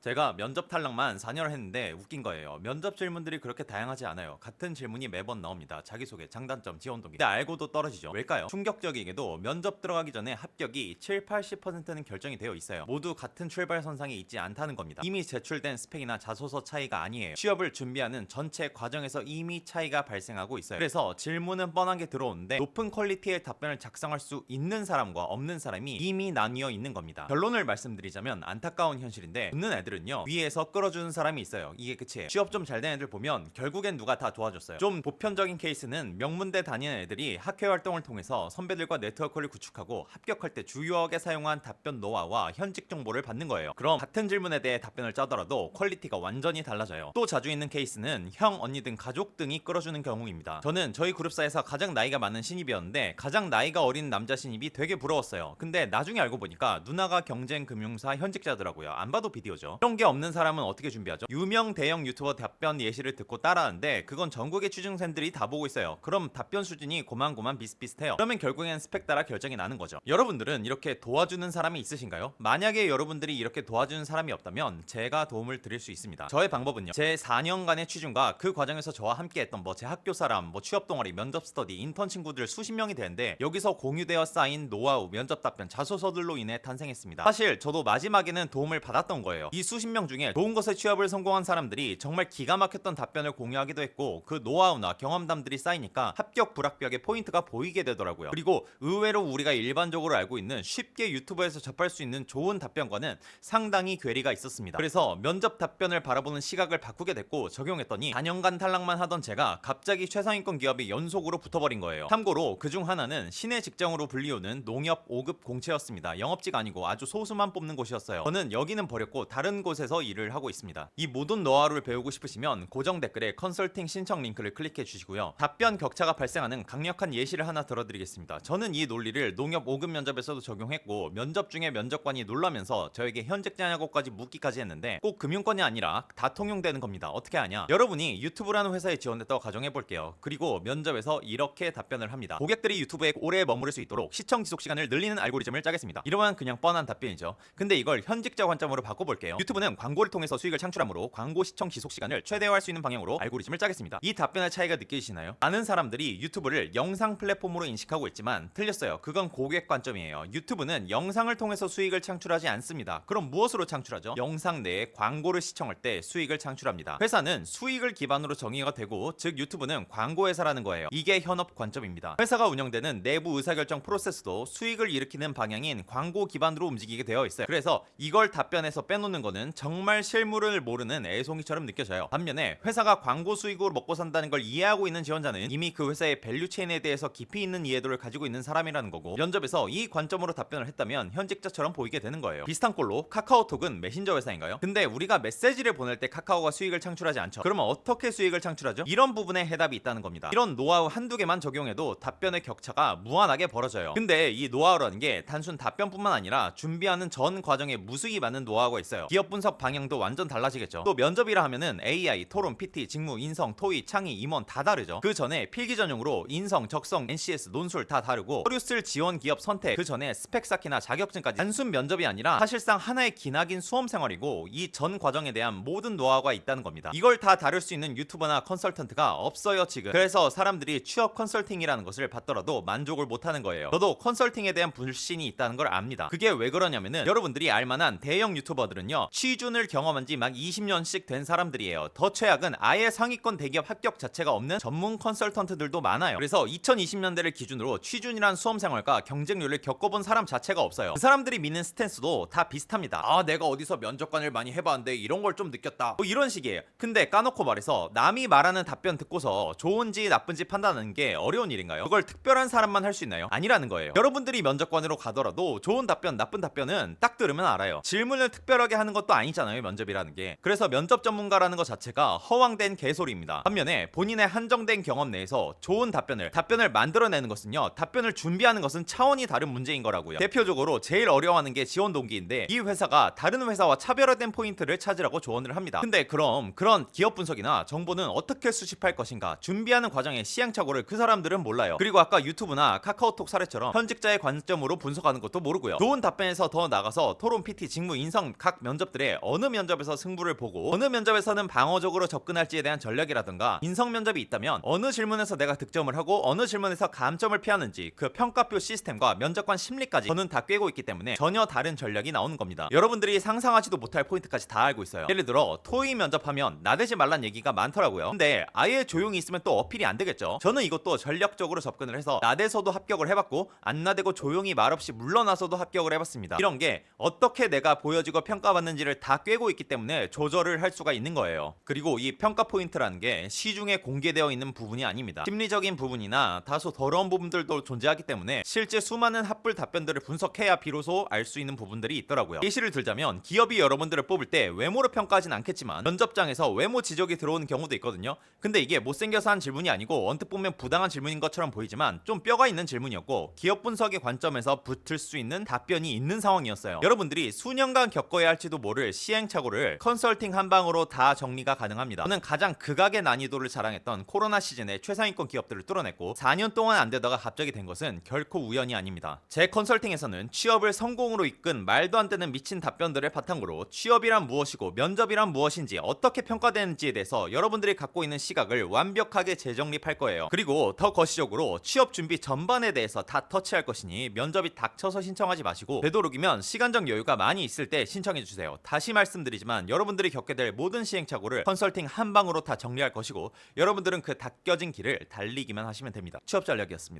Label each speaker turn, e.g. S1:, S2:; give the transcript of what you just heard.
S1: 제가 면접 탈락만 4년을 했는데 웃긴 거예요. 면접 질문들이 그렇게 다양하지 않아요. 같은 질문이 매번 나옵니다. 자기소개, 장단점, 지원 동기. 근데 알고도 떨어지죠. 왜일까요? 충격적이게도 면접 들어가기 전에 합격이 7, 80%는 결정이 되어 있어요. 모두 같은 출발선상에 있지 않다는 겁니다. 이미 제출된 스펙이나 자소서 차이가 아니에요. 취업을 준비하는 전체 과정에서 이미 차이가 발생하고 있어요. 그래서 질문은 뻔한 게 들어오는데 높은 퀄리티의 답변을 작성할 수 있는 사람과 없는 사람이 이미 나뉘어 있는 겁니다. 결론을 말씀드리자면 안타까운 현실인데 붙는 애들은요 위에서 끌어주는 사람이 있어요. 이게 끝이에요. 취업 좀 잘 된 애들 보면 결국엔 누가 다 도와줬어요. 좀 보편적인 케이스는 명문대 다니는 애들이 학회 활동을 통해서 선배들과 네트워크를 구축하고 합격할 때 주요하게 사용한 답변 노하우와 현직 정보를 받는 거예요. 그럼 같은 질문에 대해 답변을 짜더라도 퀄리티가 완전히 달라져요. 또 자주 있는 케이스는 형, 언니 등 가족 등이 끌어주는 경우입니다. 저는 저희 그룹사에서 가장 나이가 많은 신입이었는데 가장 나이가 어린 남자 신입이 되게 부러웠어요. 근데 나중에 알고 보니까 누나가 경쟁금융사 현직자더라고요. 안 봐도 비디오죠. 이런 게 없는 사람은 어떻게 준비하죠? 유명 대형 유튜버 답변 예시를 듣고 따라하는데 그건 전국의 취준생들이 다 보고 있어요. 그럼 답변 수준이 고만고만 비슷비슷해요. 그러면 결국엔 스펙 따라 결정이 나는 거죠. 여러분들은 이렇게 도와주는 사람이 있으신가요? 만약에 여러분들이 이렇게 도와주는 사람이 없다면 제가 도움을 드릴 수 있습니다. 저의 방법은요, 제 4년간의 취준과 그 과정에서 저와 함께했던 제 학교 사람, 취업 동아리, 면접 스터디, 인턴 친구들 수십 명이 되는데 여기서 공유되어 쌓인 노하우, 면접 답변, 자소서들로 인해 탄생했습니다. 사실 저도 마지막에는 도움을 받았던 거예요. 이 수십 명 중에 좋은 곳에 취업을 성공한 사람들이 정말 기가 막혔던 답변을 공유하기도 했고 그 노하우나 경험담들이 쌓이니까 합격 불합격의 포인트가 보이게 되더라고요. 그리고 의외로 우리가 일반적으로 알고 있는 쉽게 유튜브에서 접할 수 있는 좋은 답변과는 상당히 괴리가 있었습니다. 그래서 면접 답변을 바라보는 시각을 바꾸게 됐고 적용했더니 4년간 탈락만 하던 제가 갑자기 최상위권 기업에 연속으로 붙어버린 거예요. 참고로 그중 하나는 신의 직장으로 불리우는 농협 5급 공채였습니다. 영업직 아니고 아주 소수만 뽑는 곳이었어요. 저는 여기는 버렸고 다른 곳에서 일을 하고 있습니다. 이 모든 노하우를 배우고 싶으시면 고정 댓글에 컨설팅 신청 링크를 클릭해 주시고요. 답변 격차가 발생하는 강력한 예시를 하나 들어드리겠습니다. 저는 이 논리를 농협 5급 면접에서도 적용했고 면접 중에 면접관이 놀라면서 저에게 현직자냐고까지 묻기까지 했는데 꼭 금융권이 아니라 다 통용되는 겁니다. 어떻게 하냐? 여러분이 유튜브라는 회사에 지원했다고 가정해볼게요. 그리고 면접에서 이렇게 답변을 합니다. 고객들이 유튜브에 오래 머무를 수 있도록 시청 지속 시간을 늘리는 알고리즘을 짜겠습니다. 이러면 그냥 뻔한 답변이죠. 근데 이걸 현직자 관점으로 바꿔볼게요. 유튜브는 광고를 통해서 수익을 창출하므로 광고 시청 지속 시간을 최대화할 수 있는 방향으로 알고리즘을 짜겠습니다. 이 답변의 차이가 느껴지시나요? 많은 사람들이 유튜브를 영상 플랫폼으로 인식하고 있지만 틀렸어요. 그건 고객 관점이에요. 유튜브는 영상을 통해서 수익을 창출하지 않습니다. 그럼 무엇으로 창출하죠? 영상 내에 광고를 시청할 때 수익을 창출합니다. 회사는 수익을 기반으로 정의가 되고 즉 유튜브는 광고 회사라는 거예요. 이게 현업 관점입니다. 회사가 운영되는 내부 의사결정 프로세스도 수익을 일으키는 방향인 광고 기반으로 움직이게 되어 있어요. 그래서 이걸 답변에서 빼놓는 거는 정말 실물을 모르는 애송이처럼 느껴져요. 반면에 회사가 광고 수익으로 먹고 산다는 걸 이해하고 있는 지원자는 이미 그 회사의 밸류체인에 대해서 깊이 있는 이해도를 가지고 있는 사람이라는 거고 면접에서 이 관점으로 답변을 했다면 현직자처럼 보이게 되는 거예요. 비슷한 꼴로 카카오톡은 메신저 회사인가요? 근데 우리가 메시지를 보낼 때 카카오가 수익을 창출하지 않죠. 그러면 어떻게 수익을 창출하죠? 이런 부분에 해답이 있다는 겁니다. 이런 노하우 한두 개만 적용해도 답변의 격차가 무한하게 벌어져요. 근데 이 노하우라는 게 단순 답변뿐만 아니라 준비하는 전 과정에 무수히 많은 노하우가 있어요. 기업 분석 방향도 완전 달라지겠죠. 또 면접이라 하면은 AI, 토론, PT, 직무, 인성, 토의, 창의, 임원 다 다르죠. 그 전에 필기 전형으로 인성, 적성, NCS, 논술 다 다르고 서류 쓸 지원 기업 선택, 그 전에 스펙 쌓기나 자격증까지 단순 면접이 아니라 사실상 하나의 기나긴 수험 생활이고 이 전 과정에 대한 모든 노하우가 있다는 겁니다. 이걸 다 다룰 수 있는 유튜버나 컨설턴트가 없어요 지금. 그래서 사람들이 취업 컨설팅이라는 것을 받더라도 만족을 못하는 거예요. 저도 컨설팅에 대한 불신이 있다는 걸 압니다. 그게 왜 그러냐면은 여러분들이 알만한 대형 유튜버들은요 취준을 경험한 지 막 20년씩 된 사람들이에요. 더 최악은 아예 상위권 대기업 합격 자체가 없는 전문 컨설턴트들도 많아요. 그래서 2020년대를 기준으로 취준이란 수험 생활과 경쟁률을 겪어본 사람 자체가 없어요. 그 사람들이 믿는 스탠스도 다 비슷합니다. 아 내가 어디서 면접관을 많이 해봤는데 이런 걸 좀 느꼈다 이런 식이에요. 근데 까놓고 말해서 남이 말하는 답변 듣고서 좋은지 나쁜지 판단하는 게 어려운 일인가요? 그걸 특별한 사람만 할 수 있나요? 아니라는 거예요. 여러분들이 면접관으로 가더라도 좋은 답변 나쁜 답변은 딱 들으면 알아요. 질문을 특별하게 하는 것도 아니잖아요 면접이라는 게. 그래서 면접 전문가라는 것 자체가 허황된 개소리입니다. 반면에 본인의 한정된 경험 내에서 좋은 답변을 만들어내는 것은요 답변을 준비하는 것은 차원이 다른 문제인 거라고요. 대표적으로 제일 어려워하는 게 지원 동기인데 이 회사가 다른 회사와 차별화된 포인트를 찾으라고 조언을 합니다. 근데 그럼 그런 기업 분석이나 정보는 어떻게 수집할 것인가 준비하는 과정의 시행착오를 그 사람들은 몰라요. 그리고 아까 유튜브나 카카오톡 사례처럼 현직자의 관점으로 분석하는 것도 모르고요. 좋은 답변에서 더 나가서 토론, PT, 직무, 인성 각 면접 면접들의 어느 면접에서 승부를 보고 어느 면접에서는 방어적으로 접근할지에 대한 전략이라든가, 인성 면접이 있다면 어느 질문에서 내가 득점을 하고 어느 질문에서 감점을 피하는지 그 평가표 시스템과 면접관 심리까지 저는 다 꿰고 있기 때문에 전혀 다른 전략이 나오는 겁니다. 여러분들이 상상하지도 못할 포인트까지 다 알고 있어요. 예를 들어 토익 면접하면 나대지 말란 얘기가 많더라고요. 근데 아예 조용히 있으면 또 어필이 안 되겠죠. 저는 이것도 전략적으로 접근을 해서 나대서도 합격을 해봤고, 안 나대고 조용히 말없이 물러나서도 합격을 해봤습니다. 이런 게 어떻게 내가 보여지고 평가받는지를 다 꿰고 있기 때문에 조절을 할 수가 있는 거예요. 그리고 이 평가 포인트라는 게 시중에 공개되어 있는 부분이 아닙니다. 심리적인 부분이나 다소 더러운 부분들도 존재하기 때문에 실제 수많은 합불 답변들을 분석해야 비로소 알 수 있는 부분들이 있더라고요. 예시를 들자면 기업이 여러분들을 뽑을 때 외모로 평가하진 않겠지만 면접장에서 외모 지적이 들어오는 경우도 있거든요. 근데 이게 못생겨서 한 질문이 아니고 언뜻 보면 부당한 질문인 것처럼 보이지만 좀 뼈가 있는 질문이었고, 기업 분석의 관점에서 붙을 수 있는 답변이 있는 상황이었어요. 여러분들이 수년간 겪어야 할지도 모를 시행착오를 컨설팅 한 방으로 다 정리가 가능합니다. 저는 가장 극악의 난이도를 자랑했던 코로나 시즌에 최상위권 기업들을 뚫어냈고 4년 동안 안 되다가 갑자기 된 것은 결코 우연이 아닙니다. 제 컨설팅에서는 취업을 성공으로 이끈 말도 안 되는 미친 답변들을 바탕으로 취업이란 무엇이고 면접이란 무엇인지 어떻게 평가되는지에 대해서 여러분들이 갖고 있는 시각을 완벽하게 재정립할 거예요. 그리고 더 거시적으로 취업 준비 전반에 대해서 다 터치할 것이니 면접이 닥쳐서 신청하지 마시고, 되도록이면 시간적 여유가 많이 있을 때 신청해 주세요. 다시 말씀드리지만 여러분들이 겪게 될 모든 시행착오를 컨설팅 한 방으로 다 정리할 것이고, 여러분들은 그 닦여진 길을 달리기만 하시면 됩니다. 취업 전략이었습니다.